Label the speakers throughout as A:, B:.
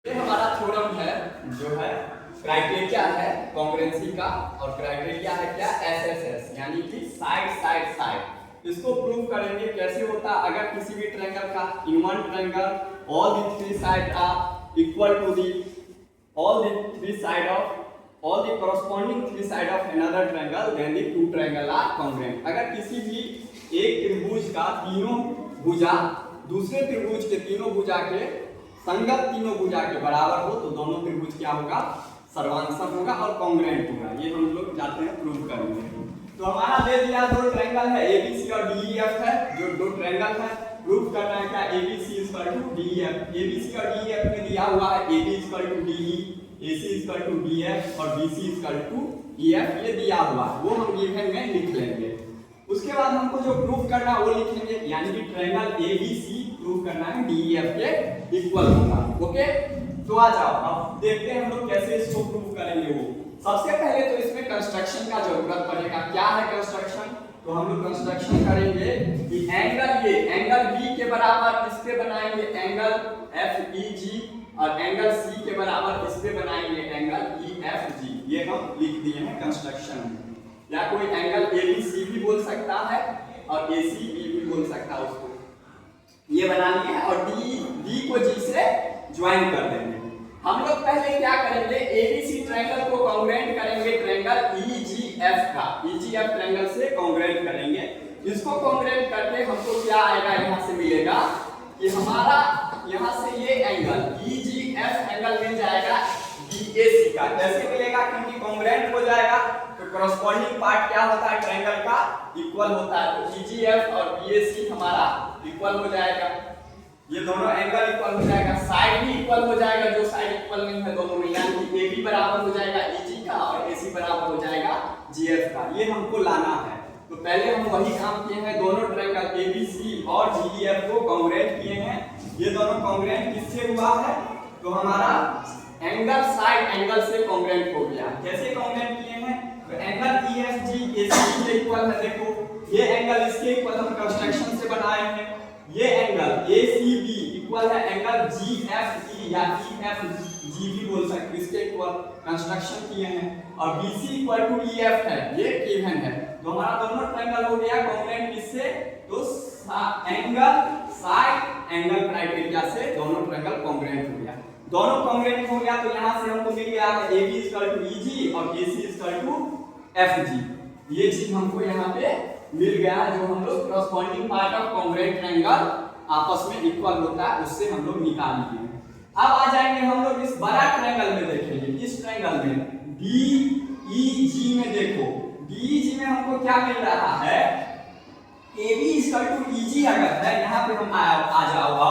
A: ये हमारा थ्योरम है जो है क्राइटेरिया है कॉन्ग्रुएंसी का, और क्राइटेरिया है क्या, एसएसएस, यानी कि साइड साइड साइड। इसको प्रूव करेंगे कैसे होता है। अगर किसी भी ट्रायंगल का in one triangle all the three side are equal to the all the three side of all the corresponding three side of another triangle, then the two triangle are congruent। अगर किसी भी एक त्रिभुज का तीनों भुजा दूसरे त्रिभुज के तीनों भुजा के संगत तीनों भुजा के बराबर हो तो दोनों त्रिभुज क्या होगा, सर्वांशक होगा और कॉन्ग्रुएंट होगा। ये हम लोग जाते हैं प्रूव करेंगे। तो हमारा दे दिया दो ट्रायंगल है एबीसी और डीईएफ है, जो दो ट्रायंगल है। प्रूव करना है क्या, ABC equal to DEF. ABC और डीईएफ में दिया हुआ है AB equal to DE, AC equal to DF और बीसी इक्वल टू ईएफ, ये दिया हुआ है, वो हम गिवन में लिख लेंगे। उसके बाद हमको जो प्रूव करना है वो लिखेंगे, यानी कि ट्रायंगल एबीसी प्रूव करना है डीईएफ के इक्वल होगा। ओके, तो आ जाओ अब देखते हैं हम लोग कैसे इसको प्रूव करेंगे। वो सबसे पहले तो इसमें कंस्ट्रक्शन का जरूरत पड़ेगा। क्या है कंस्ट्रक्शन, तो हम लोग कंस्ट्रक्शन करेंगे कि एंगल ये एंगल बी के बराबर इस पे बनाएंगे एंगल एफ ई जी, और एंगल सी के बराबर इस पे बनाएंगे एंगल ई एफ जी। ये हम लिख दिए हैं कंस्ट्रक्शन में। या कोई एंगल ए बी सी भी बोल सकता है और ए सी बी भी बोल सकता है, उसको ये बना लिए हैं। और डी को जी से ज्वाइन कर देंगे। हम लोग पहले क्या करेंगे, एबीसी ट्रायंगल को कॉन्ग्रुएंट करेंगे ट्रायंगल ईजीएफ का, ईजीएफ ट्रायंगल से कॉन्ग्रुएंट करेंगे। इसको कॉन्ग्रुएंट करके हमको क्या आएगा, यहाँ से मिलेगा कि हमारा यहाँ से ये एंगल ईजीएफ एंगल मिल जाएगा बीएसी का। कैसे मिलेगा, क्योंकि कॉन्ग्रुएंट हो जाएगा तो कॉरेस्पॉन्डिंग पार्ट क्या होता है ट्रायंगल का, इक्वल होता है। तो ईजीएफ और बीएसी हमारा इक्वल हो जाएगा, ये दोनों एंगल इक्वल हो जाएगा, साइड भी इक्वल हो जाएगा, जो साइड इक्वल नहीं है दोनों में, यानी कि एबी बराबर हो जाएगा ईजी का और एसी बराबर हो जाएगा जीएफ का। ये हमको लाना है। तो पहले हम वही काम किए हैं, दोनों ट्रायंगल एबीसी और जीईएफ को कॉन्ग्रुएंट किए हैं। ये दोनों कॉन्ग्रुएंट किससे हुआ है, तो हमारा एंगल साइड एंगल से कॉन्ग्रुएंट हो गया। कैसे कॉन्ग्रुएंट किए हैं, तो एंगल ईएफजी एसी के इक्वल है। देखो ये एंगल इसके इक्वल हम कंस्ट्रक्शन से बनाए हैं। ये एंगल एसीबी इक्वल है एंगल जीएफई या ईएफजी भी बोल सकते हैं, इसके इक्वल कंस्ट्रक्शन किए हैं। और बीसी इक्वल टू ईएफ है, ये गिवन है। तो हमारा दोनों ट्रायंगल हो गया कॉन्ग्रुएंट किससे, तो एंगल साइड एंगल क्राइटेरिया से दोनों ट्रायंगल कॉन्ग्रुएंट हो गया। दोनों कॉन्ग्रुएंट हो गया तो यहाँ से हमको मिल गया है AB इक्वल टू EG और AC इक्वल टू FG। ये चीज हमको यहाँ पे मिल गया, जो हम लोग corresponding part of congruent triangle आपस में इक्वल होता है, उससे हम लोग निकाल लिए। अब आ जाएंगे हम लोग इस बड़ा ट्रायंगल में, देखेंगे इस ट्रायंगल में DEG में। देखो DEG में हमको क्या मिल रहा है, AB इक्वल टू EG अगर है, यहाँ पे हम आ जाओ,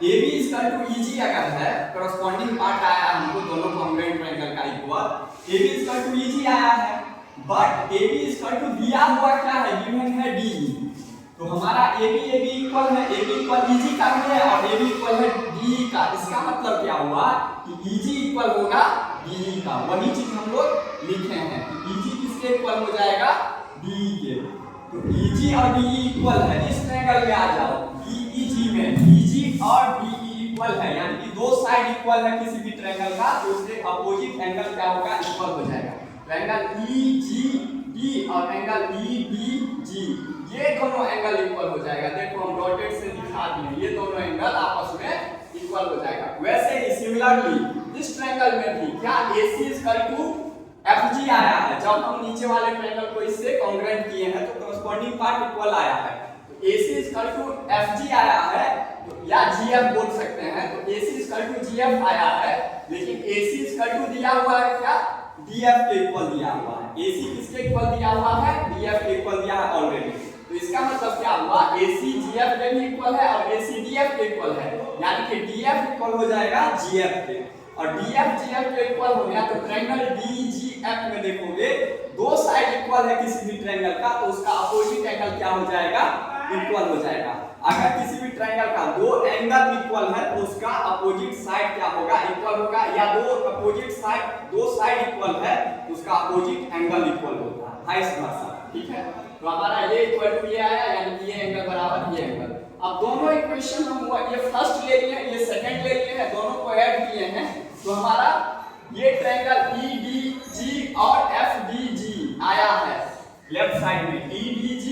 A: AB इक्वल टू EG अगर है, कॉरेस्पॉन्डिंग पार्ट आया हमको दोनों कॉन्ग्रुएंट ट्रायंगल का equal, AB equal to EG आया है, बट AB इक्वल टू दिया हुआ क्या है, गिवन है DE। तो हमारा AB इक्वल है, AB इक्वल EG का भी है और AB इक्वल है DE का। इसका मतलब क्या हुआ कि EG इक्वल होगा DE का। वही चीज हम लोग लिखे हैं कि EG किसके इक्वल हो जाएगा, DE के। तो EG और DE इक्वल है। इस ट्रायंगल में आ जाओ, DEG में EG और DE इक्वल है, यानी कि दो साइड इक्वल है किसी भी ट्रायंगल का, तो उसके अपोजिट एंगल क्या होगा, इक्वल हो जाएगा। एंगल EGD और एंगल EBG, ये दोनों एंगल इक्वल हो जाएगा। देखो हम डॉटेड से दिखा दिए, ये दोनों एंगल आपस में इक्वल हो जाएगा। वैसे ही सिमिलरली इस ट्रायंगल में भी क्या AC इक्वल टू FG आया है। जब हम नीचे वाले ट्रायंगल को इससे कॉन्ग्रुएंट किए हैं तो कॉरेस्पॉन्डिंग पार्ट इक्वल आया है। तो AC इक्वल टू FG आया है, तो या GF बोल सकते हैं। तो AC इक्वल टू GF आया है, लेकिन AC इक्वल टू दिया हुआ है क्या, DF के इक्वल दिया हुआ है। AC किसके इक्वल दिया हुआ है, DF के इक्वल दिया है ऑलरेडी। तो इसका मतलब क्या हुआ, AC GF के भी इक्वल है और AC DF के इक्वल है, यानी कि DF इक्वल हो जाएगा GF के, और DF GF के इक्वल हो गया। तो ट्रायंगल DGF में देखोगे दो साइड इक्वल है किसी भी ट्रायंगल का, तो उसका अपोजिट एंगल क्या हो जाएगा, इक्वल हो जाएगा। अगर किसी भी ट्रायंगल का दो एंगल इक्वल है तो उसका अपोजिट साइड क्या होगा, इक्वल होगा। या दो अपोजिट साइड, दो साइड इक्वल है तो उसका अपोजिट एंगल इक्वल होता है, वाइस वर्सा। ठीक है, तो हमारा ये इक्वल टू ये आया, यानी कि ये एंगल बराबर ये एंगल। अब दोनों इक्वेशन हम हुआ, ये फर्स्ट ले लिए ये सेकंड ले लिए हैं, दोनों को ऐड किए हैं तो हमारा ये ट्रायंगल EDG और FDG आया है लेफ्ट साइड में, EDG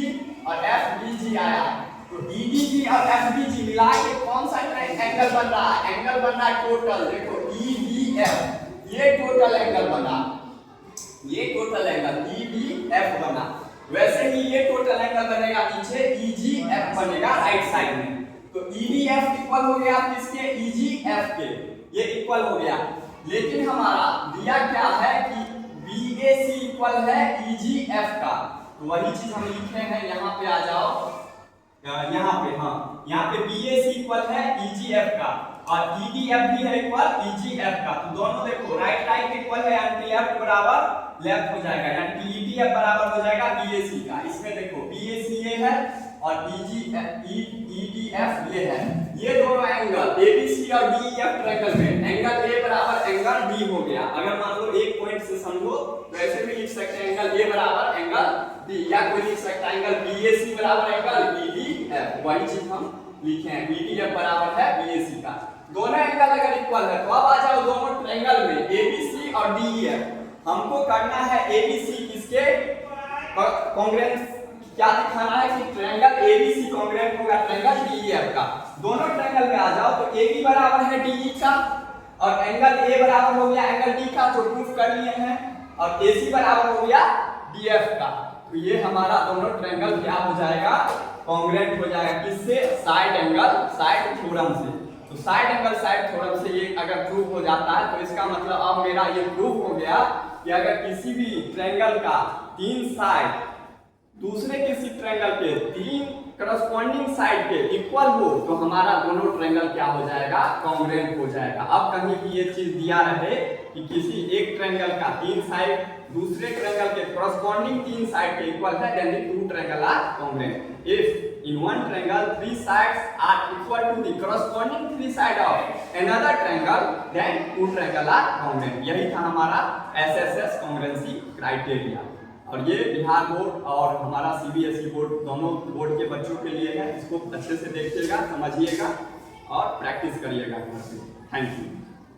A: और FDG आया है। तो EDG और FDG मिला के कौन सा एंगल बन रहा है? एंगल बन रहा है टोटल, देखो EDF, ये टोटल एंगल बना, ये टोटल एंगल EDF बना। वैसे ही ये टोटल एंगल बनेगा नीचे EGF बनेगा राइट साइड में। तो EDF इक्वल हो गया किसके? EGF के, ये इक्वल हो गया। लेकिन हमारा दिया क्या है कि BAC इक्वल है EGF का, तो वही चीज हम लिखे हैं, यहाँ पे आ जाओ, यहाँ पे, हाँ यहाँ पे BAC इक्वल है EGF का और EDF भी है इक्वल EGF का। तो दोनों देखो राइट राइट इक्वल है यानी लेफ्ट बराबर लेफ्ट हो जाएगा, यानी कि EDF बराबर हो जाएगा BAC का। इसमें देखो BAC ये है और EDF ये है, ये दोनों एंगल ABC और DEF ट्रायंगल में एंगल A बराबर एंगल D हो गया। अगर मान लो एक पॉइंट से समझो तो ऐसे भी लिख सकते हैं एंगल A बराबर एंगल D, या कोई लिख सकता है एंगल BAC बराबर एंगल EDF, वही चीज हम लिखे हैं, EDF बराबर है BAC का। दोनों एंगल अगर इक्वल है तो अब आ जाओ दोनों ट्रायंगल में ABC और DEF। हमको करना है ABC किसके कॉन्ग्रुएंट, क्या दिखाना है कि ट्रायंगल ABC कॉन्ग्रुएंट होगा ट्रायंगल DEF का। दोनों ट्रायंगल में आ जाओ तो AB बराबर है DE का और एंगल A बराबर हो गया एंगल D का, तो प्रूफ कर लिए हैं, और AC बराबर हो गया DF का। तो ये हमारा दोनों ट्रायंगल क्या हो जाएगा? कॉन्ग्रुएंट हो जाएगा किससे? साइड एंगल साइड थ्योरम से। तो साइड एंगल साइड थ्योरम से ये अगर प्रूफ हो जाता है तो इसका मतलब अब मेरा ये प्रूफ हो गया कि अगर किसी भी ट्रायंगल का तीन साइड दूसरे किसी ट्रायंगल के तीन करस्पॉन्डिंग साइड के इक्वल हो तो हमारा दोनों ट्रायंगल क्या हो जाएगा? कॉन्ग्रुएंट हो जाएगा। अब कहीं भी ये चीज दिया रहे कि किसी एक ट्रायंगल का तीन साइड दूसरे ट्रायंगल के करस्पॉन्डिंग तीन साइड के इक्वल है, then the two triangle are congruent. If in one triangle three sides are equal to the corresponding three side of another triangle, then two triangle are congruent। यही था हमारा SSS congruency criteria। और ये Bihar board और हमारा CBSE board दोनों board के बच्चों के लिए है। इसको अच्छे से देखिएगा, समझिएगा और प्रैक्टिस करिएगा। Thank you.